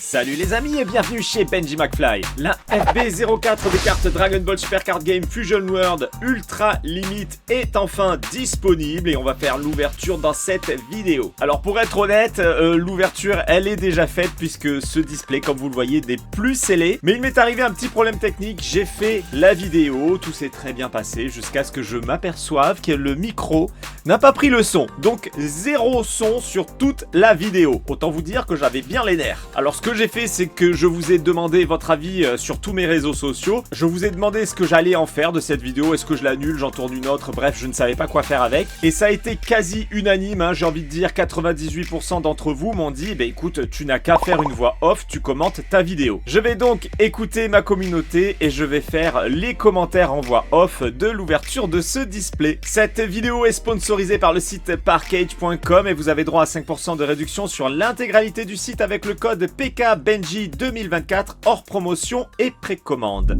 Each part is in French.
Salut les amis et bienvenue chez Benji McFly. La FB04 des cartes Dragon Ball Super Card Game Fusion World Ultra Limite est enfin disponible et on va faire l'ouverture dans cette vidéo. Alors pour être honnête, l'ouverture elle est déjà faite puisque ce display comme vous le voyez n'est plus scellé. Mais il m'est arrivé un petit problème technique, j'ai fait la vidéo, tout s'est très bien passé jusqu'à ce que je m'aperçoive que le micro n'a pas pris le son. Donc zéro son sur toute la vidéo. Autant vous dire que j'avais bien les nerfs. Alors ce que j'ai fait, c'est que je vous ai demandé votre avis sur tous mes réseaux sociaux. Je vous ai demandé ce que j'allais en faire de cette vidéo. Est-ce que je l'annule, j'en tourne une autre, bref, je ne savais pas quoi faire avec. Et ça a été quasi unanime, hein, j'ai envie de dire 98% d'entre vous m'ont dit, bah écoute, tu n'as qu'à faire une voix off, tu commentes ta vidéo. Je vais donc écouter ma communauté et je vais faire les commentaires en voix off de l'ouverture de ce display. Cette vidéo est sponsorisée par le site parkage.com et vous avez droit à 5% de réduction sur l'intégralité du site avec le code PKBenji 2024 hors promotion et précommande.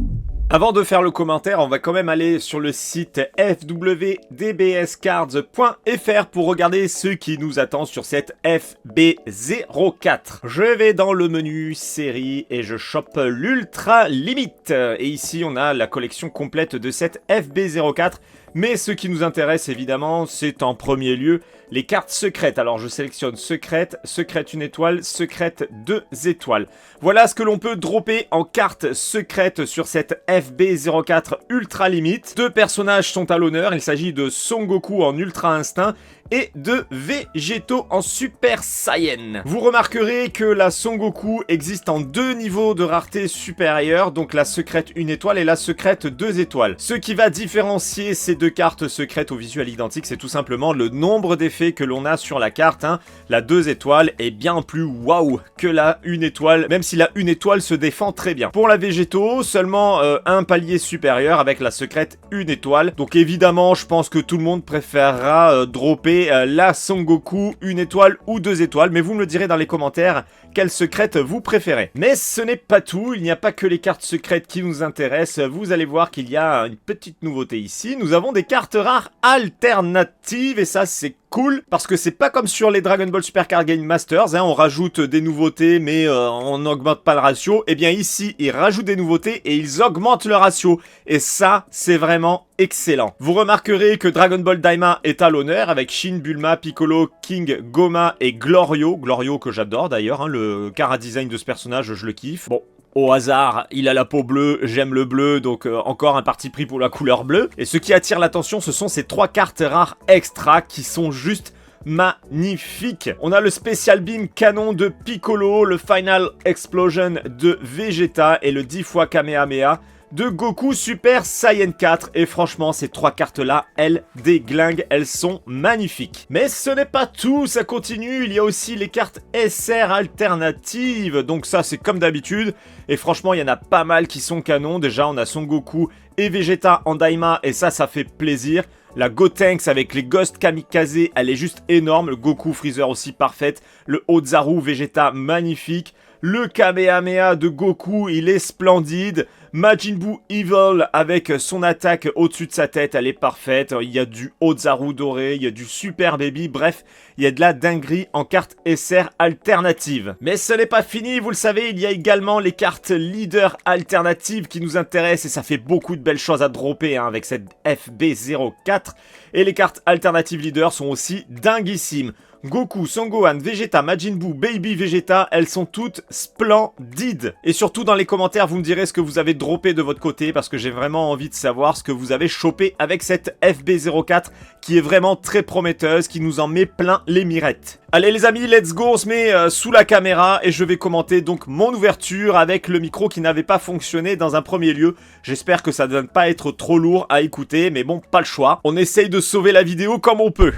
Avant de faire le commentaire, on va quand même aller sur le site fwdbscards.fr pour regarder ce qui nous attend sur cette FB04. Je vais dans le menu série et je chope l'Ultra Limite. Et ici, on a la collection complète de cette FB04. Mais ce qui nous intéresse évidemment, c'est en premier lieu les cartes secrètes. Alors je sélectionne secrète, secrète 1 étoile, secrète 2 étoiles. Voilà ce que l'on peut dropper en cartes secrètes sur cette FB04 Ultra Limite. Deux personnages sont à l'honneur, il s'agit de Son Goku en Ultra Instinct et de Végéto en Super Saiyan. Vous remarquerez que la Son Goku existe en deux niveaux de rareté supérieurs, donc la secrète 1 étoile et la secrète 2 étoiles. Ce qui va différencier ces deux cartes secrètes au visuel identique, c'est tout simplement le nombre d'effets que l'on a sur la carte. La 2 étoiles est bien plus waouh que la 1 étoile, même si la 1 étoile se défend très bien. Pour la Végéto, seulement un palier supérieur avec la secrète 1 étoile. Donc évidemment, je pense que tout le monde préférera dropper la Son Goku 1 étoile ou 2 étoiles, mais vous me le direz dans les commentaires quelle secrète vous préférez. Mais ce n'est pas tout, il n'y a pas que les cartes secrètes qui nous intéressent, vous allez voir qu'il y a une petite nouveauté ici, nous avons des cartes rares alternatives et ça c'est cool, parce que c'est pas comme sur les Dragon Ball Super Card Game Masters, on rajoute des nouveautés mais on n'augmente pas le ratio. Et bien ici, ils rajoutent des nouveautés et ils augmentent le ratio. Et ça, c'est vraiment excellent. Vous remarquerez que Dragon Ball Daima est à l'honneur avec Shin, Bulma, Piccolo, King, Goma et Glorio. Glorio que j'adore d'ailleurs, le chara-design de ce personnage, je le kiffe. Bon. Au hasard, il a la peau bleue, j'aime le bleu, donc encore un parti pris pour la couleur bleue. Et ce qui attire l'attention, ce sont ces trois cartes rares extra qui sont juste magnifiques. On a le Special Beam Canon de Piccolo, le Final Explosion de Vegeta et le 10 fois Kamehameha de Goku Super Saiyan 4. Et franchement, ces trois cartes-là, elles déglinguent, elles sont magnifiques. Mais ce n'est pas tout, ça continue. Il y a aussi les cartes SR alternatives. Donc ça, c'est comme d'habitude. Et franchement, il y en a pas mal qui sont canons. Déjà, on a Son Goku et Vegeta en Daima. Et ça fait plaisir. La Gotenks avec les Ghost Kamikaze, elle est juste énorme. Le Goku Freezer aussi parfaite. Le Ozaru Vegeta magnifique. Le Kamehameha de Goku, il est splendide. Majin Buu Evil avec son attaque au-dessus de sa tête, elle est parfaite. Il y a du Ozaru doré, il y a du Super Baby, bref, il y a de la dinguerie en cartes SR alternatives. Mais ce n'est pas fini, vous le savez, il y a également les cartes leader alternatives qui nous intéressent et ça fait beaucoup de belles choses à dropper avec cette FB04. Et les cartes alternatives leader sont aussi dinguissimes. Goku, Son Gohan, Vegeta, Majin Buu, Baby Vegeta, elles sont toutes splendides. Et surtout dans les commentaires, vous me direz ce que vous avez droppé de votre côté parce que j'ai vraiment envie de savoir ce que vous avez chopé avec cette FB04 qui est vraiment très prometteuse, qui nous en met plein les mirettes. Allez les amis, let's go, on se met sous la caméra et je vais commenter donc mon ouverture avec le micro qui n'avait pas fonctionné dans un premier lieu. J'espère que ça ne va pas être trop lourd à écouter, mais bon, pas le choix. On essaye de sauver la vidéo comme on peut.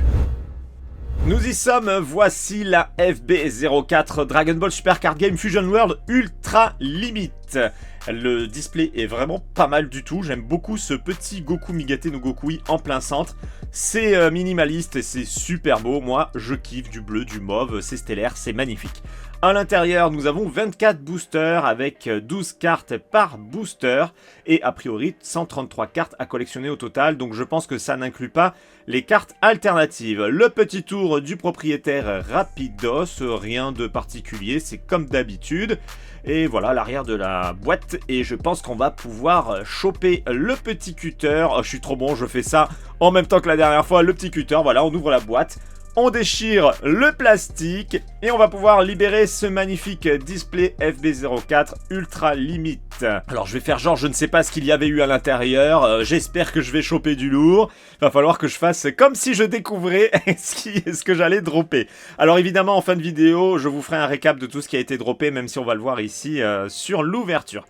Nous y sommes, voici la FB04 Dragon Ball Super Card Game Fusion World Ultra Limite. limite. Le display est vraiment pas mal du tout. J'aime beaucoup ce petit Goku Migate no Gokui en plein centre. C'est minimaliste et c'est super beau. Moi, je kiffe du bleu, du mauve, c'est stellaire, c'est magnifique. À l'intérieur, nous avons 24 boosters avec 12 cartes par booster et a priori 133 cartes à collectionner au total. Donc je pense que ça n'inclut pas les cartes alternatives. Le petit tour du propriétaire Rapidos, rien de particulier, c'est comme d'habitude. Et voilà l'arrière de la boîte et je pense qu'on va pouvoir choper le petit cutter. Oh, je suis trop bon, je fais ça en même temps que la dernière fois, le petit cutter. Voilà, on ouvre la boîte. On déchire le plastique et on va pouvoir libérer ce magnifique display FB04 Ultra Limite. Alors je vais faire genre je ne sais pas ce qu'il y avait eu à l'intérieur, j'espère que je vais choper du lourd. Il va falloir que je fasse comme si je découvrais ce que j'allais dropper. Alors évidemment en fin de vidéo je vous ferai un récap de tout ce qui a été droppé même si on va le voir ici sur l'ouverture.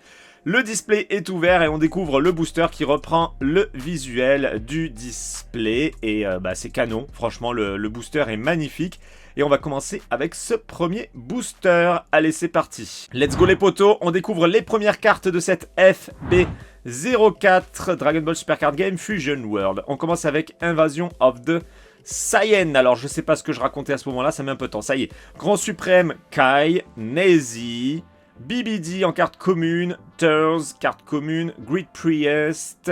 Le display est ouvert et on découvre le booster qui reprend le visuel du display. Et c'est canon, franchement le booster est magnifique. Et on va commencer avec ce premier booster. Allez c'est parti. Let's go les potos, on découvre les premières cartes de cette FB04 Dragon Ball Super Card Game Fusion World. On commence avec Invasion of the Saiyan. Alors je sais pas ce que je racontais à ce moment là, ça met un peu de temps. Ça y est, Grand Suprême Kai, Nezi, BBD en carte commune, Turs, carte commune, Great Priest,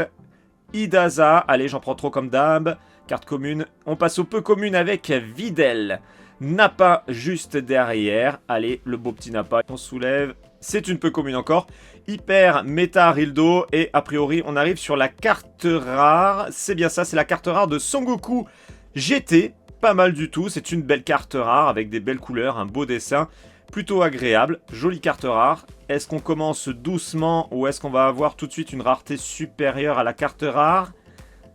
Idaza, allez j'en prends trop comme d'hab, carte commune, on passe au peu commune avec Videl, Nappa juste derrière, allez le beau petit Nappa, on soulève, c'est une peu commune encore, Hyper, Meta, Rildo, et a priori on arrive sur la carte rare, c'est bien ça, c'est la carte rare de Son Goku GT, pas mal du tout, c'est une belle carte rare avec des belles couleurs, un beau dessin, plutôt agréable, jolie carte rare. Est-ce qu'on commence doucement ou est-ce qu'on va avoir tout de suite une rareté supérieure à la carte rare?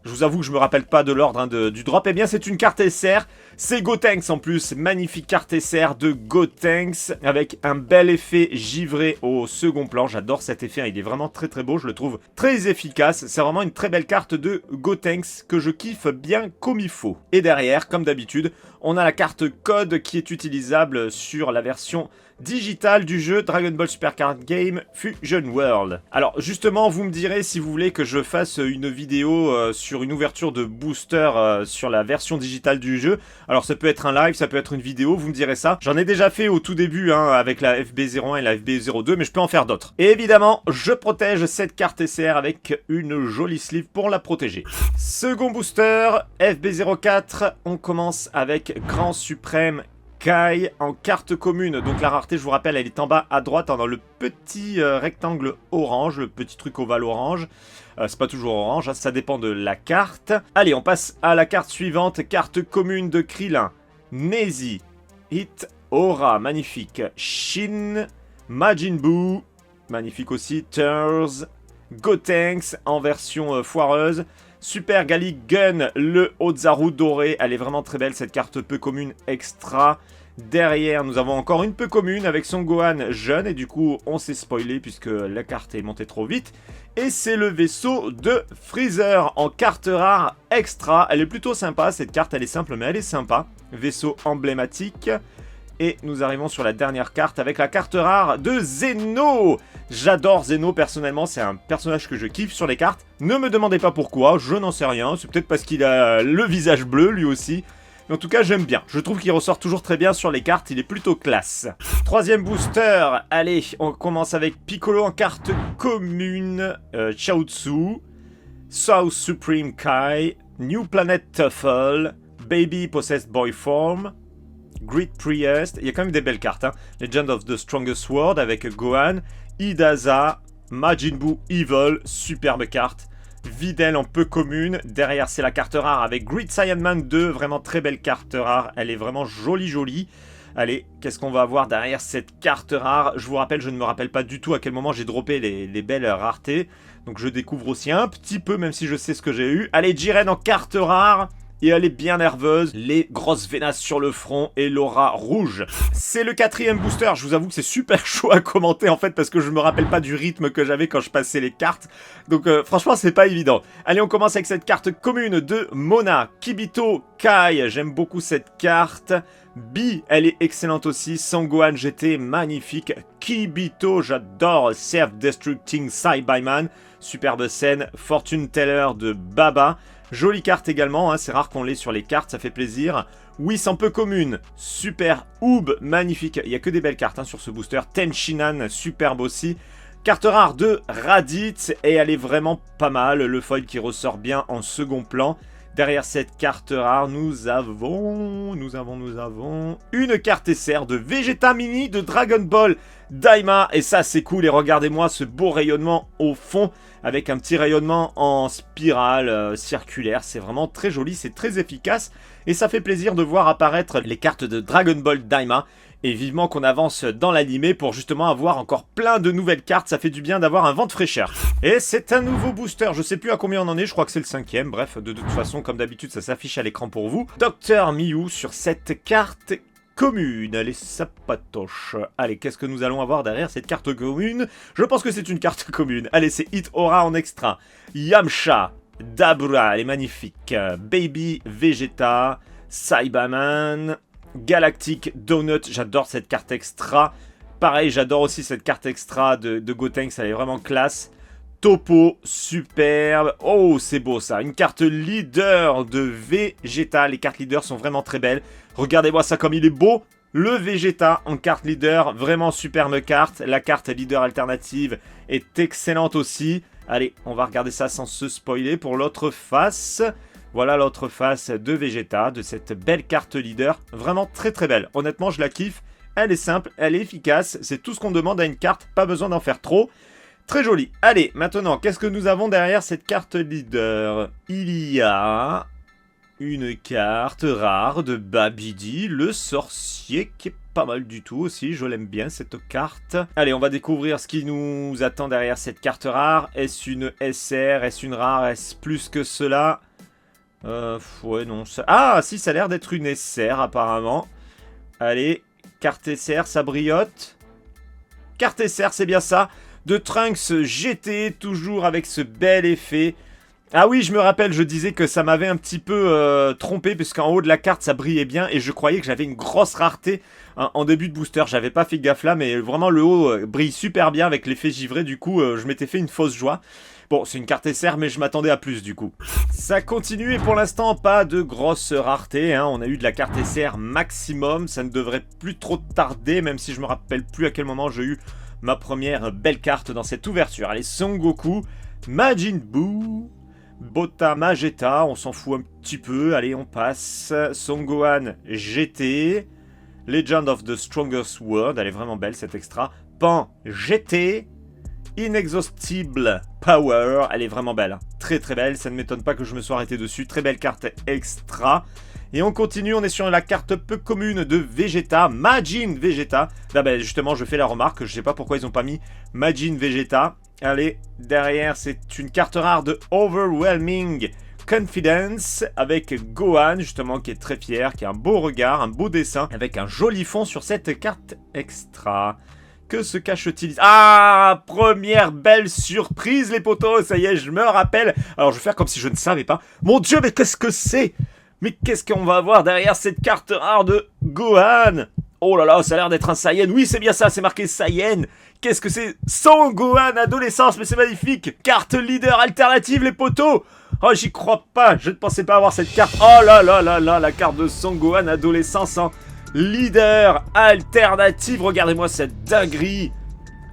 Je vous avoue que je me rappelle pas de l'ordre du drop. Eh bien, c'est une carte SR. C'est Gotenks en plus. Magnifique carte SR de Gotenks avec un bel effet givré au second plan. J'adore cet effet. Il est vraiment très très beau. Je le trouve très efficace. C'est vraiment une très belle carte de Gotenks que je kiffe bien comme il faut. Et derrière, comme d'habitude, on a la carte code qui est utilisable sur la version digitale du jeu Dragon Ball Super Card Game Fusion World. Alors justement vous me direz si vous voulez que je fasse une vidéo sur une ouverture de booster sur la version digitale du jeu. Alors ça peut être un live, ça peut être une vidéo, vous me direz ça. J'en ai déjà fait au tout début avec la FB01 et la FB02 mais je peux en faire d'autres. Et évidemment je protège cette carte SR avec une jolie sleeve pour la protéger. Second booster FB04, on commence avec Grand Suprême Kai en carte commune. Donc la rareté, je vous rappelle, elle est en bas à droite dans le petit rectangle orange, le petit truc ovale orange. C'est pas toujours orange, hein, ça dépend de la carte. Allez, on passe à la carte suivante, carte commune de Krillin, Nezi, Hit, Aura, magnifique, Shin, Majin Buu, magnifique aussi, Turs, Gotenks en version foireuse, Super Gali Gun, le Ozaru doré, elle est vraiment très belle cette carte peu commune extra. Derrière, nous avons encore une peu commune avec Son Gohan jeune et du coup on s'est spoilé puisque la carte est montée trop vite. Et c'est le vaisseau de Freezer en carte rare extra. Elle est plutôt sympa cette carte, elle est simple mais elle est sympa. Vaisseau emblématique. Et nous arrivons sur la dernière carte avec la carte rare de Zeno. J'adore Zeno personnellement, c'est un personnage que je kiffe sur les cartes. Ne me demandez pas pourquoi, je n'en sais rien. C'est peut-être parce qu'il a le visage bleu lui aussi. Mais en tout cas j'aime bien, je trouve qu'il ressort toujours très bien sur les cartes, il est plutôt classe. Troisième booster, allez, on commence avec Piccolo en carte commune, Chaozu, South Supreme Kai, New Planet Tuffle, Baby Possessed Boy Form, Great Priest, il y a quand même des belles cartes, hein. Legend of the Strongest Sword avec Gohan, Idaza, Majin Buu Evil, superbe carte. Videl en peu commune, derrière c'est la carte rare avec Great Saiyan Man 2, vraiment très belle carte rare, elle est vraiment jolie. Allez, qu'est-ce qu'on va avoir derrière cette carte rare? Je vous rappelle, je ne me rappelle pas du tout à quel moment j'ai droppé les belles raretés, donc je découvre aussi un petit peu même si je sais ce que j'ai eu. Allez, Jiren en carte rare, et elle est bien nerveuse, les grosses vénasses sur le front et l'aura rouge. C'est le 4e booster, je vous avoue que c'est super chaud à commenter en fait parce que je me rappelle pas du rythme que j'avais quand je passais les cartes. Donc franchement c'est pas évident. Allez, on commence avec cette carte commune de Mona, Kibito Kai, j'aime beaucoup cette carte. Bi, elle est excellente aussi. Sangohan GT, magnifique. Kibito, j'adore. Self-Destructing Cyberman, superbe scène. Fortune Teller de Baba. Jolie carte également, hein. C'est rare qu'on l'ait sur les cartes, ça fait plaisir. Whis un peu commune. Super Oob, magnifique. Il n'y a que des belles cartes hein, sur ce booster. Tenshinhan, superbe aussi. Carte rare de Raditz, et elle est vraiment pas mal. Le foil qui ressort bien en second plan. Derrière cette carte rare, nous avons une carte SR de Vegeta Mini de Dragon Ball Daima. Et ça, c'est cool. Et regardez-moi ce beau rayonnement au fond avec un petit rayonnement en spirale circulaire. C'est vraiment très joli, c'est très efficace. Et ça fait plaisir de voir apparaître les cartes de Dragon Ball Daima. Et vivement qu'on avance dans l'animé pour justement avoir encore plein de nouvelles cartes. Ça fait du bien d'avoir un vent de fraîcheur. Et c'est un nouveau booster. Je sais plus à combien on en est. Je crois que c'est le 5e. Bref, de toute façon, comme d'habitude, ça s'affiche à l'écran pour vous. Dr Miu sur cette carte commune. Allez, ça patoche. Allez, qu'est-ce que nous allons avoir derrière cette carte commune? Je pense que c'est une carte commune. Allez, c'est Hit Aura en extra. Yamcha, Dabura, elle est magnifique. Baby Vegeta, Cyberman, Galactic Donut, j'adore cette carte extra. Pareil, j'adore aussi cette carte extra de Gotenks, elle est vraiment classe. Topo, superbe. Oh, c'est beau ça. Une carte leader de Vegeta. Les cartes leaders sont vraiment très belles. Regardez-moi ça comme il est beau. Le Vegeta en carte leader, vraiment superbe carte. La carte leader alternative est excellente aussi. Allez, on va regarder ça sans se spoiler pour l'autre face. Voilà l'autre face de Vegeta, de cette belle carte leader. Vraiment très très belle. Honnêtement, je la kiffe. Elle est simple, elle est efficace. C'est tout ce qu'on demande à une carte. Pas besoin d'en faire trop. Très joli. Allez, maintenant, qu'est-ce que nous avons derrière cette carte leader? Il y a une carte rare de Babidi, le sorcier, qui est pas mal du tout aussi. Je l'aime bien, cette carte. Allez, on va découvrir ce qui nous attend derrière cette carte rare. Est-ce une SR? Est-ce une rare? Est-ce plus que cela? Ouais, non. Ça... Ah, si, ça a l'air d'être une SR, apparemment. Allez, carte SR, ça briote. Carte SR, c'est bien ça. De Trunks GT, toujours avec ce bel effet. Ah oui, je me rappelle, je disais que ça m'avait un petit peu trompé, puisqu'en haut de la carte, ça brillait bien, et je croyais que j'avais une grosse rareté hein, en début de booster. J'avais pas fait gaffe là, mais vraiment le haut brille super bien avec l'effet givré, du coup, je m'étais fait une fausse joie. Bon, c'est une carte SR, mais je m'attendais à plus, du coup. Ça continue, et pour l'instant, pas de grosse rareté. Hein. On a eu de la carte SR maximum, ça ne devrait plus trop tarder, même si je me rappelle plus à quel moment j'ai eu ma première belle carte dans cette ouverture. Allez, Son Goku, Majin Buu, Bota Mageta, on s'en fout un petit peu. Allez, on passe. Son Gohan GT, Legend of the Strongest World, elle est vraiment belle cette extra. Pan GT, Inexhaustible Power, elle est vraiment belle, très très belle, ça ne m'étonne pas que je me sois arrêté dessus, très belle carte extra. Et on continue, on est sur la carte peu commune de Vegeta, Majin Vegeta. Là, ben, justement, je fais la remarque, je sais pas pourquoi ils n'ont pas mis Majin Vegeta. Allez, derrière, c'est une carte rare de Overwhelming Confidence avec Gohan, justement, qui est très fier, qui a un beau regard, un beau dessin, avec un joli fond sur cette carte extra. Que se cache-t-il? Ah, première belle surprise, les potos, ça y est, je me rappelle. Alors, je vais faire comme si je ne savais pas. Mon Dieu, mais qu'est-ce que c'est? Mais qu'est-ce qu'on va avoir derrière cette carte rare de Gohan? Oh là là, ça a l'air d'être un Saiyan. Oui, c'est bien ça, c'est marqué Saiyan. Qu'est-ce que c'est? Son Gohan adolescence, mais c'est magnifique. Carte leader alternative, les potos. Oh, j'y crois pas. Je ne pensais pas avoir cette carte. Oh là là là là, la carte de Son Gohan adolescence en leader alternative. Regardez-moi cette dinguerie.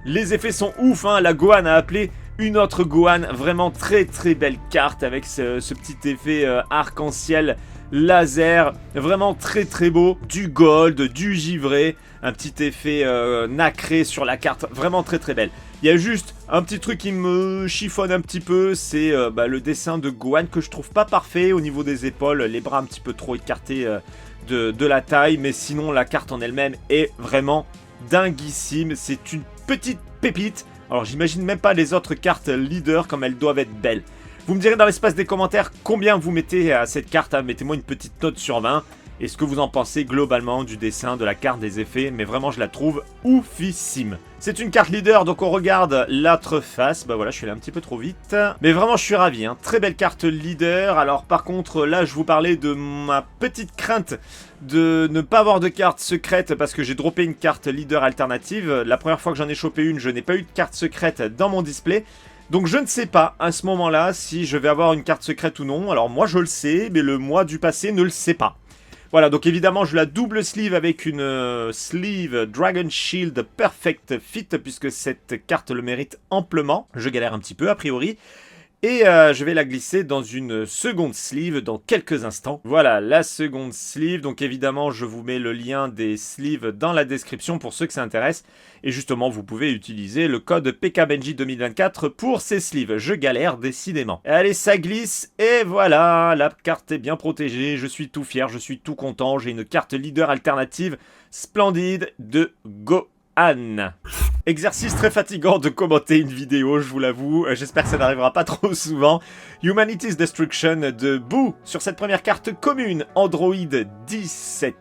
Les effets sont ouf, hein. La Gohan a appelé une autre Gohan. Vraiment très très belle carte avec ce petit effet arc-en-ciel laser. Vraiment très très beau. Du gold, du givré. Un petit effet nacré sur la carte. Vraiment très très belle. Il y a juste un petit truc qui me chiffonne un petit peu. C'est le dessin de Gohan que je trouve pas parfait au niveau des épaules. Les bras un petit peu trop écartés de la taille. Mais sinon la carte en elle-même est vraiment dinguissime. C'est une petite pépite. Alors j'imagine même pas les autres cartes leader comme elles doivent être belles. Vous me direz dans l'espace des commentaires combien vous mettez à cette carte, hein. Mettez-moi une petite note sur 20. Et ce que vous en pensez globalement du dessin, de la carte, des effets, mais vraiment je la trouve oufissime. C'est une carte leader, donc on regarde l'autre face. Bah voilà, je suis allé un petit peu trop vite. Mais vraiment je suis ravi, hein. Très belle carte leader. Alors par contre, là je vous parlais de ma petite crainte de ne pas avoir de carte secrète parce que j'ai droppé une carte leader alternative. La première fois que j'en ai chopé une, je n'ai pas eu de carte secrète dans mon display. Donc je ne sais pas à ce moment-là si je vais avoir une carte secrète ou non. Alors moi je le sais, mais le moi du passé ne le sait pas. Voilà, donc évidemment, je la double sleeve avec une sleeve Dragon Shield Perfect Fit, puisque cette carte le mérite amplement. Je galère un petit peu, a priori. Et je vais la glisser dans une seconde sleeve dans quelques instants. Voilà, la seconde sleeve. Donc évidemment, je vous mets le lien des sleeves dans la description pour ceux que ça intéresse. Et justement, vous pouvez utiliser le code PKBenji 2024 pour ces sleeves. Je galère décidément. Allez, ça glisse. Et voilà, la carte est bien protégée. Je suis tout fier, je suis tout content. J'ai une carte leader alternative splendide de Gohan. Exercice très fatigant de commenter une vidéo, je vous l'avoue. J'espère que ça n'arrivera pas trop souvent. Humanity's Destruction de Boo sur cette première carte commune. Android 17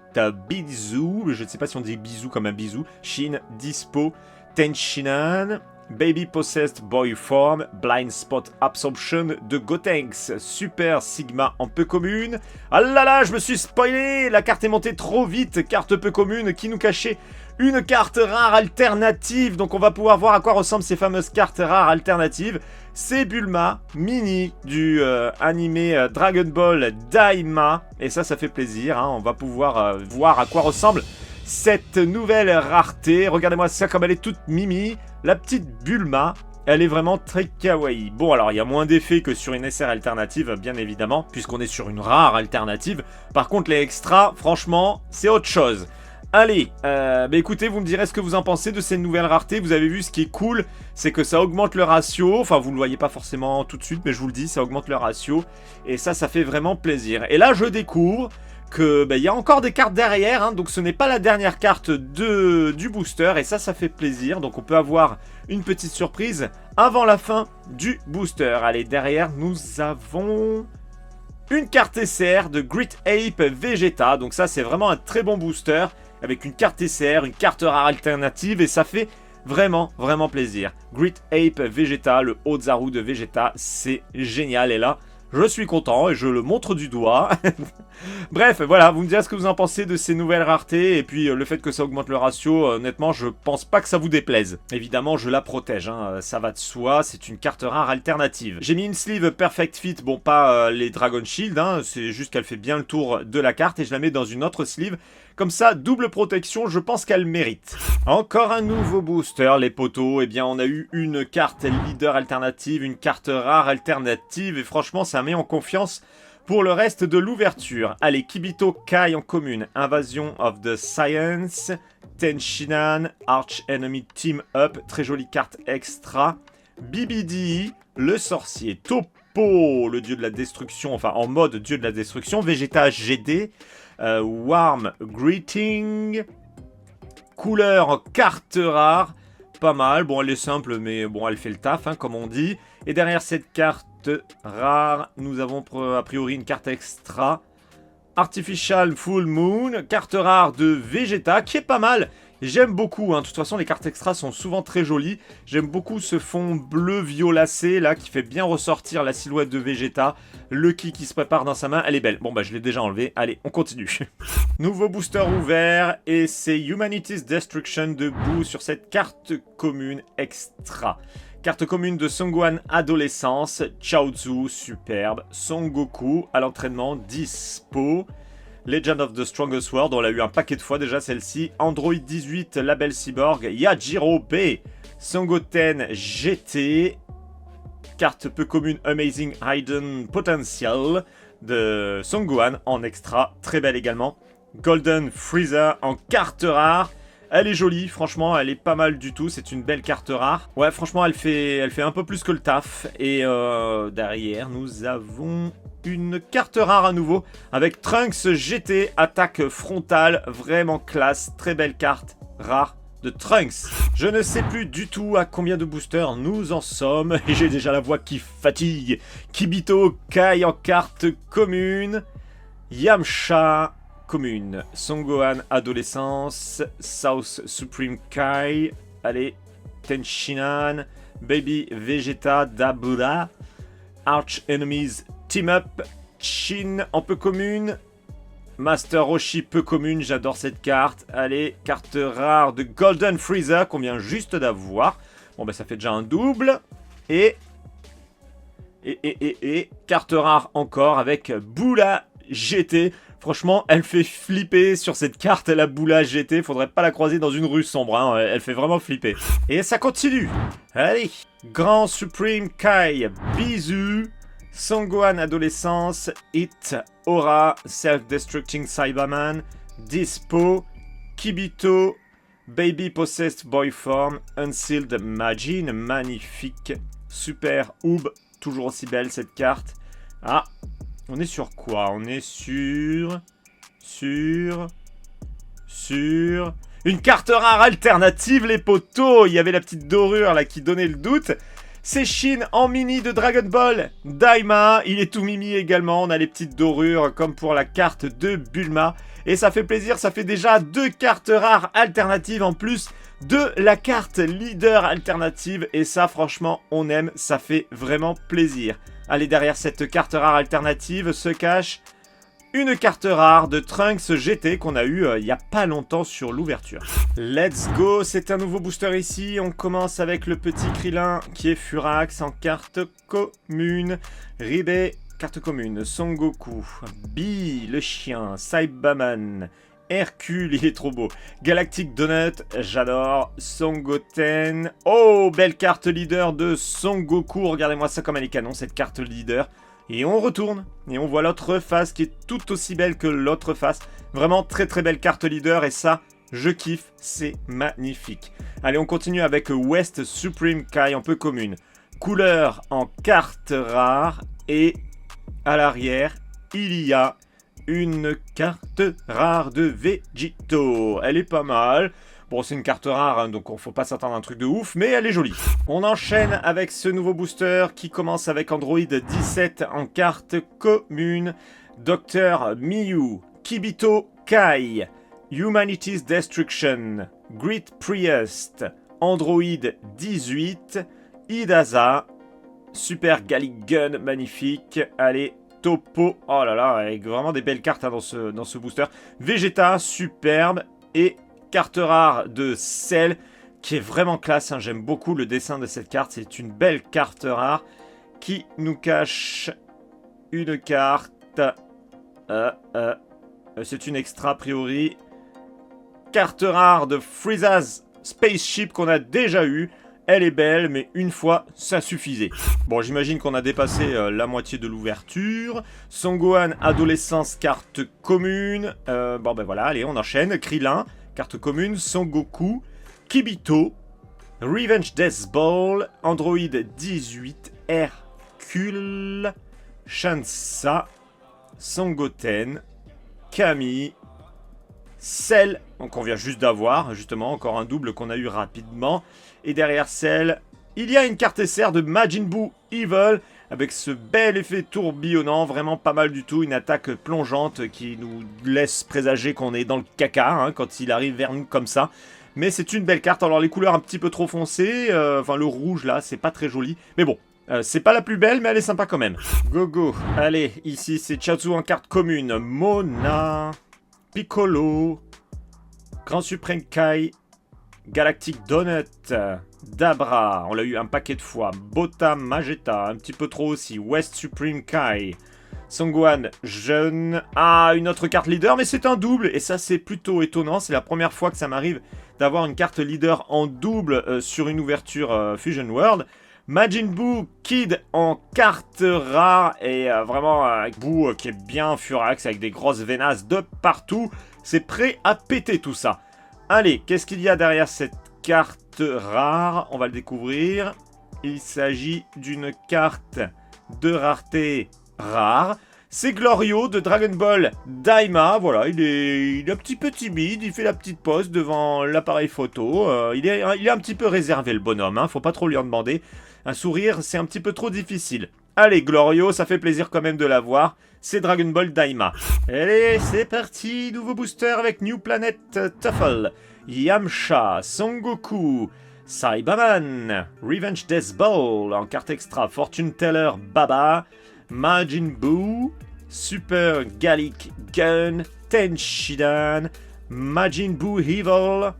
bisous. Je ne sais pas si on dit bisou comme un bisou. Shin dispo. Tenshinhan. Baby Possessed Boy Form, Blind Spot Absorption de Gotenks, Super Sigma en peu commune. Ah là là, je me suis spoilé, la carte est montée trop vite, carte peu commune qui nous cachait une carte rare alternative. Donc on va pouvoir voir à quoi ressemblent ces fameuses cartes rares alternatives. C'est Bulma, mini du animé Dragon Ball Daima. Et ça fait plaisir, hein. On va pouvoir voir à quoi ressemble cette nouvelle rareté. Regardez-moi ça comme elle est toute mimi. La petite Bulma, elle est vraiment très kawaii. Bon, alors il y a moins d'effets que sur une SR alternative, bien évidemment, puisqu'on est sur une rare alternative. Par contre, les extras, franchement, c'est autre chose. Allez, bah écoutez, vous me direz ce que vous en pensez de ces nouvelles raretés. Vous avez vu, ce qui est cool, c'est que ça augmente le ratio. Enfin, vous ne le voyez pas forcément tout de suite, mais je vous le dis, ça augmente le ratio. Et ça fait vraiment plaisir. Et là, je découvre que y a encore des cartes derrière, hein, donc ce n'est pas la dernière carte du booster, et ça fait plaisir. Donc on peut avoir une petite surprise avant la fin du booster. Allez, derrière, nous avons une carte SR de Great Ape Vegeta. Donc ça, c'est vraiment un très bon booster, avec une carte SR, une carte rare alternative, et ça fait vraiment, vraiment plaisir. Great Ape Vegeta, le Ozaru de Vegeta, c'est génial, et là, je suis content et je le montre du doigt. Bref, voilà, vous me direz ce que vous en pensez de ces nouvelles raretés. Et puis le fait que ça augmente le ratio, honnêtement, je pense pas que ça vous déplaise. Évidemment, je la protège, hein, ça va de soi, c'est une carte rare alternative. J'ai mis une sleeve Perfect Fit, bon pas les Dragon Shield, hein, c'est juste qu'elle fait bien le tour de la carte. Et je la mets dans une autre sleeve. Comme ça, double protection, je pense qu'elle mérite. Encore un nouveau booster, les potos. Eh bien, on a eu une carte leader alternative, une carte rare alternative. Et franchement, ça met en confiance pour le reste de l'ouverture. Allez, Kibito Kai en commune. Invasion of the Science. Tenshinhan, Arch Enemy Team Up. Très jolie carte extra. BBD, le sorcier. Topo, le dieu de la destruction. Enfin, en mode dieu de la destruction. Vegeta GD. Warm Greeting. Couleur carte rare. Pas mal. Bon, elle est simple, mais bon, elle fait le taf, hein, comme on dit. Et derrière cette carte rare, nous avons a priori une carte extra. Artificial Full Moon. Carte rare de Vegeta, qui est pas mal. J'aime beaucoup, hein. De toute façon les cartes extras sont souvent très jolies. J'aime beaucoup ce fond bleu violacé là qui fait bien ressortir la silhouette de Vegeta. Le ki qui se prépare dans sa main, elle est belle. Bon bah je l'ai déjà enlevé, allez on continue. Nouveau booster ouvert et c'est Humanity's Destruction de Boo sur cette carte commune extra. Carte commune de Son Gohan Adolescence, Chaozu, superbe, Son Goku à l'entraînement, dispo. Legend of the Strongest World, on l'a eu un paquet de fois déjà celle-ci. Android 18, Label Cyborg, Yajiro B, Son Goten GT. Carte peu commune Amazing Hidden Potential de Son Gohan en extra, très belle également. Golden Freezer en carte rare. Elle est jolie, franchement, elle est pas mal du tout, c'est une belle carte rare. Ouais, franchement, elle fait un peu plus que le taf. Et derrière, nous avons une carte rare à nouveau, avec Trunks GT, attaque frontale, vraiment classe, très belle carte, rare de Trunks. Je ne sais plus du tout à combien de boosters nous en sommes, et j'ai déjà la voix qui fatigue. Kibito Kai en carte commune, Yamcha commune, Son Gohan adolescence, South Supreme Kai, allez, Tenshinhan, Baby Vegeta Dabura, Arch Enemies Team Up, Shin en peu commune, Master Roshi peu commune, j'adore cette carte. Allez, carte rare de Golden Freezer qu'on vient juste d'avoir. Bon bah ça fait déjà un double. Et carte rare encore avec Boola GT. Franchement, elle fait flipper sur cette carte, la Boola GT. Faudrait pas la croiser dans une rue sombre, hein. Elle fait vraiment flipper. Et ça continue. Allez, Grand Supreme Kai, bisous. Son Gohan adolescence, Hit, Aura, Self-Destructing Cyberman, Dispo, Kibito, Baby Possessed Boy Form, Unsealed Majin, magnifique, Super Oob, toujours aussi belle cette carte. Ah, on est sur quoi? On est sur une carte rare alternative, les potos. Il y avait la petite dorure là qui donnait le doute. C'est Shin en mini de Dragon Ball Daima. Il est tout mimi également. On a les petites dorures comme pour la carte de Bulma. Et ça fait plaisir, ça fait déjà 2 cartes rares alternatives en plus de la carte leader alternative. Et ça, franchement, on aime. Ça fait vraiment plaisir. Allez, derrière cette carte rare alternative se cache une carte rare de Trunks GT qu'on a eu il n'y a pas longtemps sur l'ouverture. Let's go, c'est un nouveau booster ici. On commence avec le petit Krillin qui est Furax en carte commune. Ribe, carte commune. Son Goku. Bi, le chien. Saibaman. Hercule, il est trop beau. Galactic Donut, j'adore. Son Goten. Oh, belle carte leader de Son Goku. Regardez-moi ça comme elle est canon, cette carte leader. Et on retourne, et on voit l'autre face qui est tout aussi belle que l'autre face. Vraiment très très belle carte leader, et ça, je kiffe, c'est magnifique. Allez, on continue avec West Supreme Kai en peu commune. Couleur en carte rare, et à l'arrière, il y a une carte rare de Vegito. Elle est pas mal. Bon, c'est une carte rare, hein, donc on faut pas s'attendre à un truc de ouf, mais elle est jolie. On enchaîne avec ce nouveau booster qui commence avec Android 17 en carte commune. Dr. Miyu, Kibito Kai, Humanity's Destruction, Great Priest, Android 18, Idaza, Super Gallic Gun, magnifique. Allez, Topo, oh là là, avec vraiment des belles cartes hein, dans ce booster. Vegeta, superbe, et carte rare de Cell, qui est vraiment classe, hein. J'aime beaucoup le dessin de cette carte, c'est une belle carte rare qui nous cache une carte, c'est une extra a priori, carte rare de Frieza's Spaceship qu'on a déjà eu. Elle est belle, mais une fois, ça suffisait. Bon, j'imagine qu'on a dépassé la moitié de l'ouverture. Son Gohan adolescence, carte commune. Bon, ben voilà, allez, on enchaîne. Krillin, carte commune. Son Goku, Kibito, Revenge Death Ball, Android 18, Hercule, Shansa, Son Goten, Camille, Cell, donc on vient juste d'avoir, justement, encore un double qu'on a eu rapidement. Et derrière Cell, il y a une carte SR de Majin Buu Evil, avec ce bel effet tourbillonnant, vraiment pas mal du tout. Une attaque plongeante qui nous laisse présager qu'on est dans le caca, hein, quand il arrive vers nous comme ça. Mais c'est une belle carte, alors les couleurs un petit peu trop foncées, enfin le rouge là, c'est pas très joli. Mais bon, c'est pas la plus belle, mais elle est sympa quand même. Go go, allez, ici c'est Chaozu en carte commune. Mona, Piccolo, Grand Supreme Kai, Galactic Donut, Dabra, on l'a eu un paquet de fois, Bota Mageta, un petit peu trop aussi, West Supreme Kai, Son Gohan jeune, ah une autre carte leader, mais c'est un double, et ça c'est plutôt étonnant, c'est la première fois que ça m'arrive d'avoir une carte leader en double sur une ouverture Fusion World. Majin Buu Kid en carte rare, et vraiment avec Buu qui est bien furax, avec des grosses vénasses de partout, c'est prêt à péter tout ça. Allez, qu'est-ce qu'il y a derrière cette carte rare? On va le découvrir. Il s'agit d'une carte de rareté rare. C'est Glorio de Dragon Ball Daima. Voilà, il est un petit peu timide, il fait la petite pose devant l'appareil photo. Il est un petit peu réservé, le bonhomme, hein, faut pas trop lui en demander. Un sourire, c'est un petit peu trop difficile. Allez, Glorio, ça fait plaisir quand même de l'avoir. C'est Dragon Ball Daima. Allez, c'est parti, nouveau booster avec New Planet Tuffle, Yamcha, Son Goku, Saibaman, Revenge Death Ball, en carte extra, Fortune Teller Baba, Majin Buu, Super Gallic Gun, Tenshinhan, Majin Buu Evil,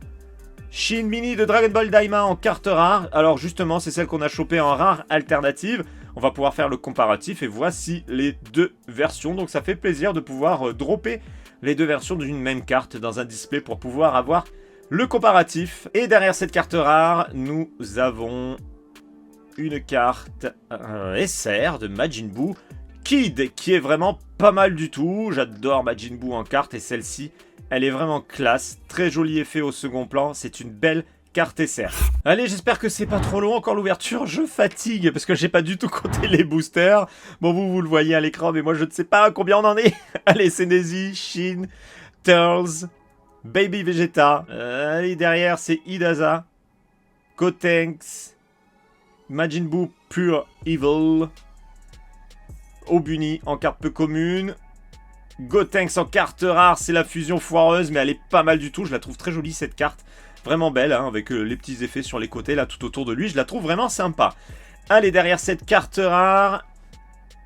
Shin Mini de Dragon Ball Daima en carte rare. Alors justement, c'est celle qu'on a chopée en rare alternative. On va pouvoir faire le comparatif et voici les deux versions. Donc ça fait plaisir de pouvoir dropper les deux versions d'une même carte dans un display pour pouvoir avoir le comparatif. Et derrière cette carte rare, nous avons une carte SR de Majin Buu Kid qui est vraiment pas mal du tout. J'adore Majin Buu en carte et celle-ci, elle est vraiment classe. Très joli effet au second plan, c'est une belle carte SR. Allez, j'espère que c'est pas trop long encore l'ouverture. Je fatigue parce que j'ai pas du tout compté les boosters. Bon, vous le voyez à l'écran, mais moi je ne sais pas combien on en est. Allez, c'est Neji, Shin, Turles, Baby Vegeta. Allez, derrière c'est Hidasa, Gotenks, Majin Buu Pure Evil, Obuni en carte peu commune, Gotenks en carte rare, c'est la fusion foireuse, mais elle est pas mal du tout. Je la trouve très jolie cette carte. Vraiment belle, hein, avec les petits effets sur les côtés, là, tout autour de lui. Je la trouve vraiment sympa. Allez, derrière cette carte rare,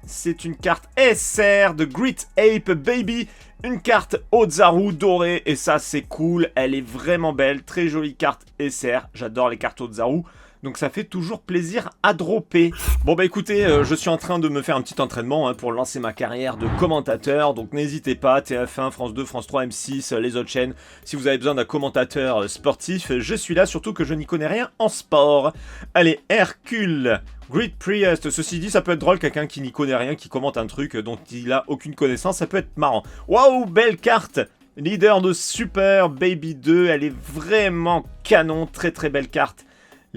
c'est une carte SR de Great Ape Baby. Une carte Ozaru dorée, et ça, c'est cool. Elle est vraiment belle. Très jolie carte SR. J'adore les cartes Ozaru. Donc ça fait toujours plaisir à dropper. Bon bah écoutez, je suis en train de me faire un petit entraînement pour lancer ma carrière de commentateur. Donc n'hésitez pas, TF1, France 2, France 3, M6, les autres chaînes. Si vous avez besoin d'un commentateur sportif, je suis là, surtout que je n'y connais rien en sport. Allez, Hercule, Great Priest. Ceci dit, ça peut être drôle, quelqu'un qui n'y connaît rien, qui commente un truc dont il a aucune connaissance, ça peut être marrant. Waouh, belle carte! Leader de Super Baby 2, elle est vraiment canon, très très belle carte.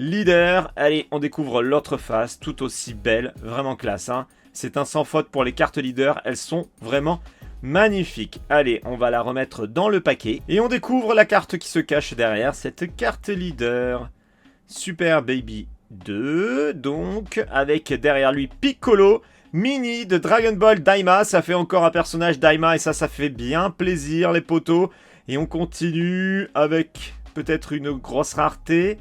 Leader, allez, on découvre l'autre face, tout aussi belle, vraiment classe, hein. C'est un sans faute pour les cartes leader, elles sont vraiment magnifiques. Allez, on va la remettre dans le paquet, et on découvre la carte qui se cache derrière cette carte leader. Super Baby 2, donc, avec derrière lui Piccolo, Mini de Dragon Ball Daima, ça fait encore un personnage Daima, et ça fait bien plaisir les potos. Et on continue avec peut-être une grosse rareté.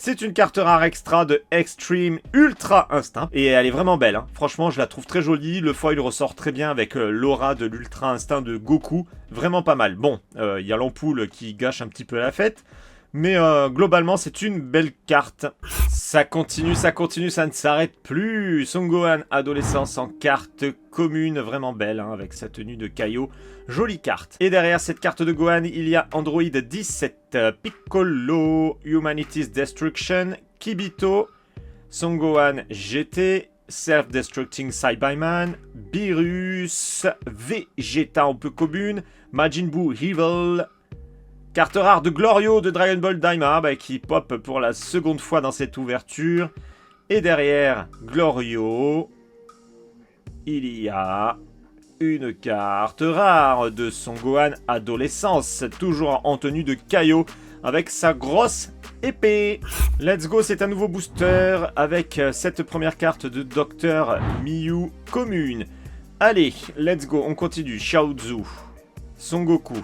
C'est une carte rare extra de Extreme Ultra Instinct. Et elle est vraiment belle, hein. Franchement, je la trouve très jolie. Le foil ressort très bien avec l'aura de l'Ultra Instinct de Goku. Vraiment pas mal. Bon, il y a l'ampoule qui gâche un petit peu la fête. Mais globalement, c'est une belle carte. Ça continue, ça ne s'arrête plus. Son Gohan Adolescence en carte commune, vraiment belle, hein, avec sa tenue de Kaio. Jolie carte. Et derrière cette carte de Gohan, il y a Android 17, Piccolo, Humanity's Destruction, Kibito, Son Gohan GT, Self-Destructing Saibaman, Beerus, Vegeta en peu commune, Majin Buu Evil. Carte rare de Glorio de Dragon Ball Daima, qui pop pour la seconde fois dans cette ouverture. Et derrière Glorio, il y a une carte rare de Son Gohan Adolescence, toujours en tenue de Kaio, avec sa grosse épée. Let's go, c'est un nouveau booster avec cette première carte de Dr Miyu commune. Allez, let's go, on continue. Xiaozu, Son Goku,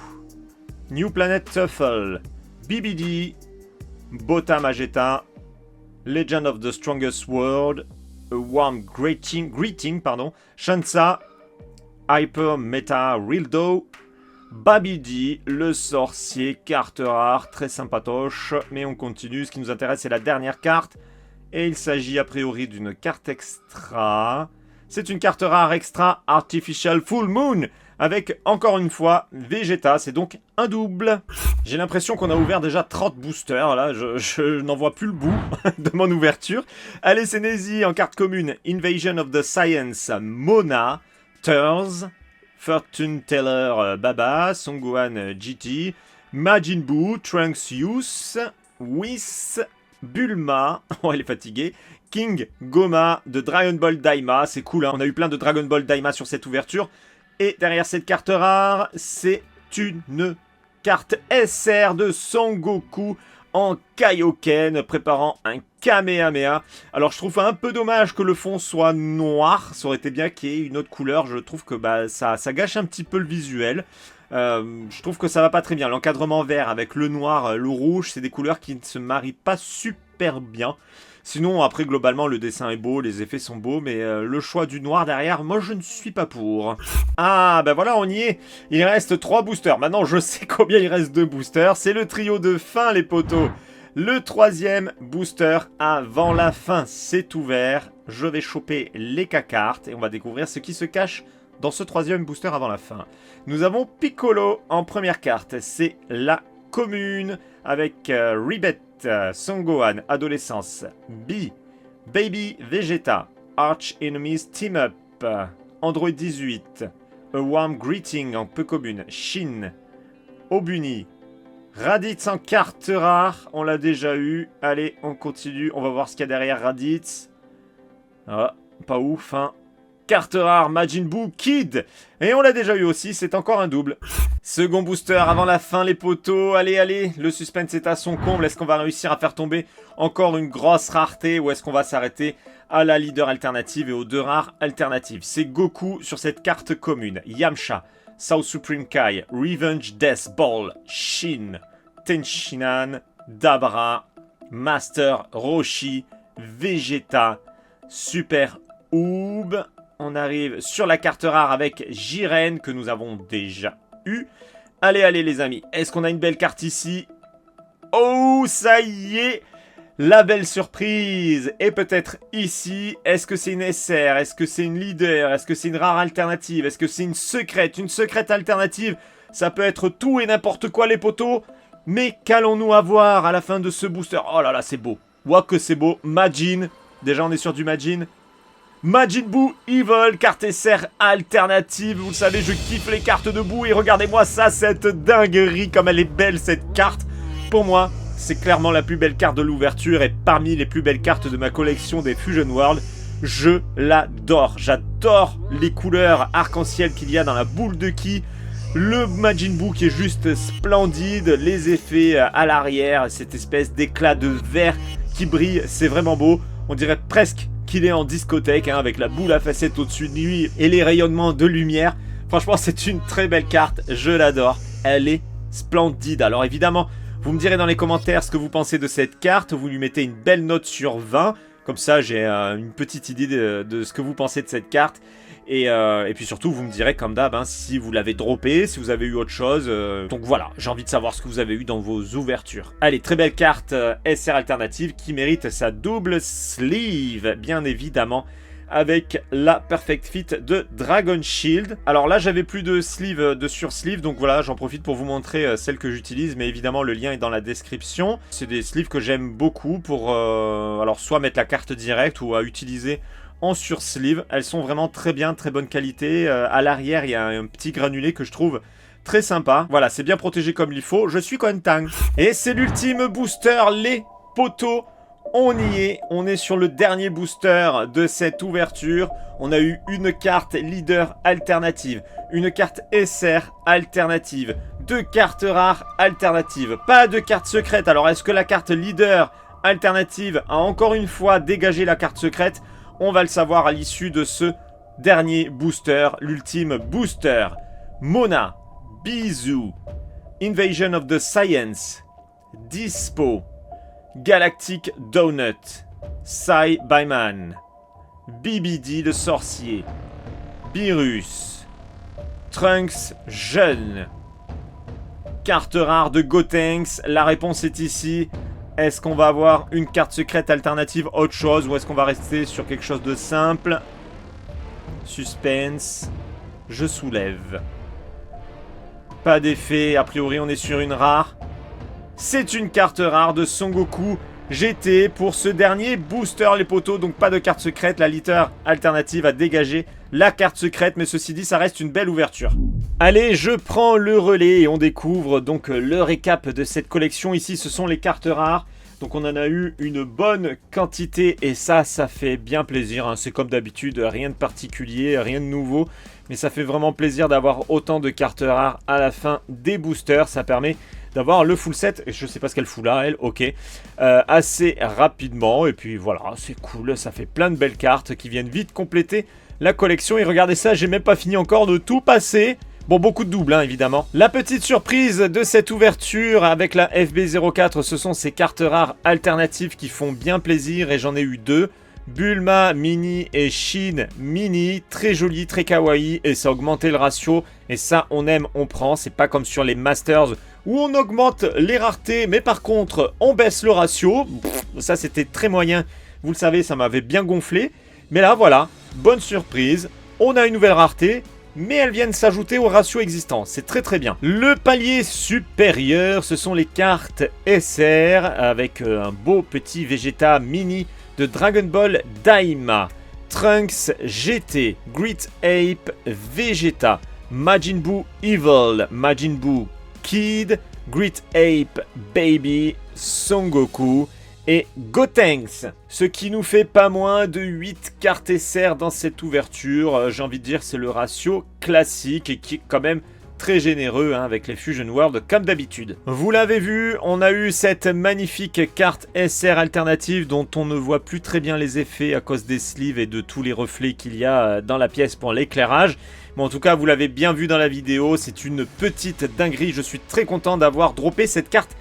New Planet Tuffle, BBD, Bota Mageta, Legend of the Strongest World, A Warm Greeting, Shansa, Hyper Meta Rildo, Babidi, le sorcier, carte rare, très sympatoche, mais on continue, ce qui nous intéresse c'est la dernière carte, et il s'agit a priori d'une carte extra. C'est une carte rare extra Artificial Full Moon, avec, encore une fois, Vegeta, c'est donc un double. J'ai l'impression qu'on a ouvert déjà 30 boosters, là, je n'en vois plus le bout de mon ouverture. Allez, c'est Neji en carte commune, Invasion of the Science, Mona, Turles, Fortune Teller Baba, Son Gohan GT, Majin Buu, Trunks Youth, Whis, Bulma, oh elle est fatiguée, King Goma de Dragon Ball Daima. C'est cool, hein, on a eu plein de Dragon Ball Daima sur cette ouverture. Et derrière cette carte rare, c'est une carte SR de Son Goku en Kaioken, préparant un Kamehameha. Alors je trouve un peu dommage que le fond soit noir, ça aurait été bien qu'il y ait une autre couleur, je trouve que ça gâche un petit peu le visuel. Je trouve que ça va pas très bien, l'encadrement vert avec le noir, le rouge, c'est des couleurs qui ne se marient pas super bien. Sinon après globalement le dessin est beau, les effets sont beaux, mais le choix du noir derrière, moi je ne suis pas pour. Ah ben voilà, on y est. Il reste 3 boosters. Maintenant je sais combien il reste de boosters. C'est le trio de fin les potos. Le 3e booster avant la fin, c'est ouvert. Je vais choper les cartes et on va découvrir ce qui se cache dans ce 3e booster avant la fin. Nous avons Piccolo en première carte. C'est la commune avec Ribet, Son Gohan, Adolescence, B, Baby Vegeta, Arch Enemies Team Up, Android 18, A Warm Greeting en peu commune, Shin, Obuni, Raditz en carte rare, on l'a déjà eu. Allez, on continue, on va voir ce qu'il y a derrière Raditz. Ah, pas ouf, hein. Carte rare, Majin Buu Kid. Et on l'a déjà eu aussi, c'est encore un double. Second booster avant la fin, les potos. Allez, allez, le suspense est à son comble. Est-ce qu'on va réussir à faire tomber encore une grosse rareté ou est-ce qu'on va s'arrêter à la leader alternative et aux 2 rares alternatives? C'est Goku sur cette carte commune. Yamcha, South Supreme Kai, Revenge Death Ball, Shin, Tenshinhan, Dabra, Master Roshi, Vegeta, Super Oob. On arrive sur la carte rare avec Jiren que nous avons déjà eu. Allez, allez les amis, est-ce qu'on a une belle carte ici? Oh, ça y est, la belle surprise. Et peut-être ici, est-ce que c'est une SR? Est-ce que c'est une leader? Est-ce que c'est une rare alternative? Est-ce que c'est une secrète alternative? Ça peut être tout et n'importe quoi les potos. Mais qu'allons-nous avoir à la fin de ce booster? Oh là là, c'est beau. Ouah que c'est beau. Majin, déjà on est sur du Majin. Majin Buu Evil, carte SR alternative. Vous le savez, je kiffe les cartes de Buu. Et regardez-moi ça, cette dinguerie, comme elle est belle cette carte. Pour moi, c'est clairement la plus belle carte de l'ouverture. Et parmi les plus belles cartes de ma collection des Fusion World, je l'adore. J'adore les couleurs arc-en-ciel qu'il y a dans la boule de ki. Le Majin Buu qui est juste splendide. Les effets à l'arrière, cette espèce d'éclat de vert qui brille, c'est vraiment beau. On dirait presque qu'il est en discothèque, hein, avec la boule à facettes au-dessus de lui et les rayonnements de lumière. Franchement, c'est une très belle carte, je l'adore. Elle est splendide. Alors évidemment, vous me direz dans les commentaires ce que vous pensez de cette carte. Vous lui mettez une belle note sur 20. Comme ça, j'ai une petite idée de ce que vous pensez de cette carte. Et puis surtout, vous me direz comme d'hab, hein, si vous l'avez droppé, si vous avez eu autre chose. Donc voilà, j'ai envie de savoir ce que vous avez eu dans vos ouvertures. Allez, très belle carte SR alternative qui mérite sa double sleeve, bien évidemment, avec la Perfect Fit de Dragon Shield. Alors là, j'avais plus de sleeve, de sur-sleeve, donc voilà, j'en profite pour vous montrer celle que j'utilise, mais évidemment, le lien est dans la description. C'est des sleeves que j'aime beaucoup pour, alors soit mettre la carte directe ou à utiliser en sur-sleeve. Elles sont vraiment très bien, très bonne qualité. À l'arrière, il y a un petit granulé que je trouve très sympa. Voilà, c'est bien protégé comme il faut. Je suis content. Et c'est l'ultime booster, les potos. On y est sur le dernier booster de cette ouverture. On a eu une carte leader alternative, une carte SR alternative, 2 cartes rares alternatives, pas de carte secrète. Alors est-ce que la carte leader alternative a encore une fois dégagé la carte secrète? On va le savoir à l'issue de ce dernier booster, l'ultime booster. Mona, Bisou, Invasion of the Science, Dispo, Galactic Donut, Sai Byman, BBD le sorcier, Beerus, Trunks jeune, carte rare de Gotenks. La réponse est ici. Est-ce qu'on va avoir une carte secrète alternative, autre chose, ou est-ce qu'on va rester sur quelque chose de simple? Suspense. Je soulève. Pas d'effet, a priori on est sur une rare. C'est une carte rare de Son Goku GT pour ce dernier booster les potos, donc pas de carte secrète. La leader alternative a dégagé la carte secrète, mais ceci dit ça reste une belle ouverture. Allez, je prends le relais et on découvre donc le récap de cette collection. Ici ce sont les cartes rares. Donc on en a eu une bonne quantité et ça fait bien plaisir, hein. C'est comme d'habitude, rien de particulier, rien de nouveau. Mais ça fait vraiment plaisir d'avoir autant de cartes rares à la fin des boosters. Ça permet d'avoir le full set, et je sais pas ce qu'elle fout là, elle, ok, assez rapidement. Et puis voilà, c'est cool, ça fait plein de belles cartes qui viennent vite compléter la collection. Et regardez ça, j'ai même pas fini encore de tout passer. Bon, beaucoup de doubles, hein, évidemment. La petite surprise de cette ouverture avec la FB04, ce sont ces cartes rares alternatives qui font bien plaisir, et j'en ai eu deux. Bulma Mini et Shin Mini, très joli, très kawaii, et ça a augmenté le ratio, et ça on aime, on prend. C'est pas comme sur les Masters où on augmente les raretés, mais par contre on baisse le ratio. Ça c'était très moyen, vous le savez, ça m'avait bien gonflé. Mais là voilà, bonne surprise, on a une nouvelle rareté, mais elles viennent s'ajouter au ratio existant, c'est très très bien. Le palier supérieur, ce sont les cartes SR, avec un beau petit Vegeta Mini de Dragon Ball Daima, Trunks GT, Great Ape Vegeta, Majin Buu Evil, Majin Buu Kid, Great Ape Baby, Son Goku et Gotenks. Ce qui nous fait pas moins de 8 cartes SR dans cette ouverture. J'ai envie de dire c'est le ratio classique et qui est quand même très généreux, hein, avec les Fusion World comme d'habitude. Vous l'avez vu, on a eu cette magnifique carte SR alternative dont on ne voit plus très bien les effets à cause des sleeves et de tous les reflets qu'il y a dans la pièce pour l'éclairage. Mais en tout cas, vous l'avez bien vu dans la vidéo, c'est une petite dinguerie. Je suis très content d'avoir droppé cette carte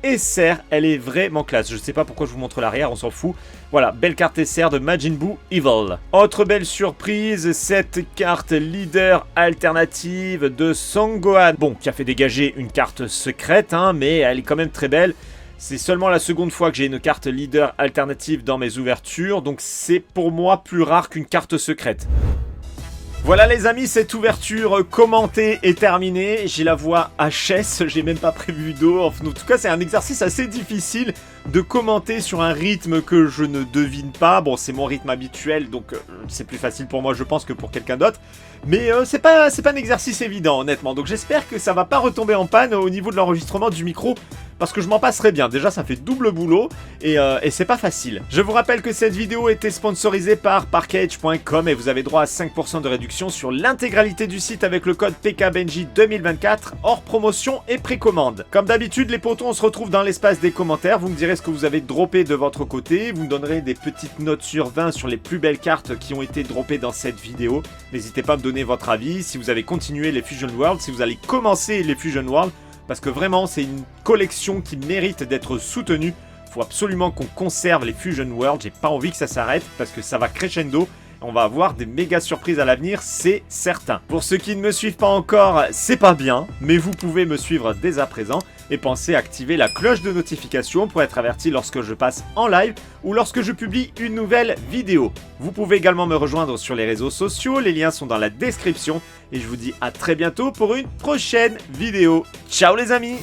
SR, elle est vraiment classe. Je sais pas pourquoi je vous montre l'arrière, on s'en fout. Voilà, belle carte SR de Majin Buu Evil. Autre belle surprise, cette carte leader alternative de Son Gohan. Bon, qui a fait dégager une carte secrète, hein, mais elle est quand même très belle. C'est seulement la seconde fois que j'ai une carte leader alternative dans mes ouvertures, donc c'est pour moi plus rare qu'une carte secrète. Voilà les amis, cette ouverture commentée est terminée. J'ai la voix HS, j'ai même pas prévu d'eau. En tout cas, c'est un exercice assez difficile de commenter sur un rythme que je ne devine pas. Bon, c'est mon rythme habituel, donc c'est plus facile pour moi, je pense, que pour quelqu'un d'autre. Mais c'est pas un exercice évident, honnêtement. Donc j'espère que ça va pas retomber en panne au niveau de l'enregistrement du micro, parce que je m'en passerai bien. Déjà, ça fait double boulot et c'est pas facile. Je vous rappelle que cette vidéo était sponsorisée par Parkage.com et vous avez droit à 5% de réduction sur l'intégralité du site avec le code PKBenji 2024 hors promotion et précommande. Comme d'habitude, les potons, on se retrouve dans l'espace des commentaires. Vous me direz ce que vous avez droppé de votre côté. Vous me donnerez des petites notes sur 20 sur les plus belles cartes qui ont été droppées dans cette vidéo. N'hésitez pas à me donner votre avis, si vous avez continué les Fusion World, si vous allez commencer les Fusion World, parce que vraiment c'est une collection qui mérite d'être soutenue. Il faut absolument qu'on conserve les Fusion World, j'ai pas envie que ça s'arrête parce que ça va crescendo. On va avoir des méga surprises à l'avenir, c'est certain. Pour ceux qui ne me suivent pas encore, c'est pas bien, mais vous pouvez me suivre dès à présent et pensez à activer la cloche de notification pour être averti lorsque je passe en live ou lorsque je publie une nouvelle vidéo. Vous pouvez également me rejoindre sur les réseaux sociaux, les liens sont dans la description et je vous dis à très bientôt pour une prochaine vidéo. Ciao les amis!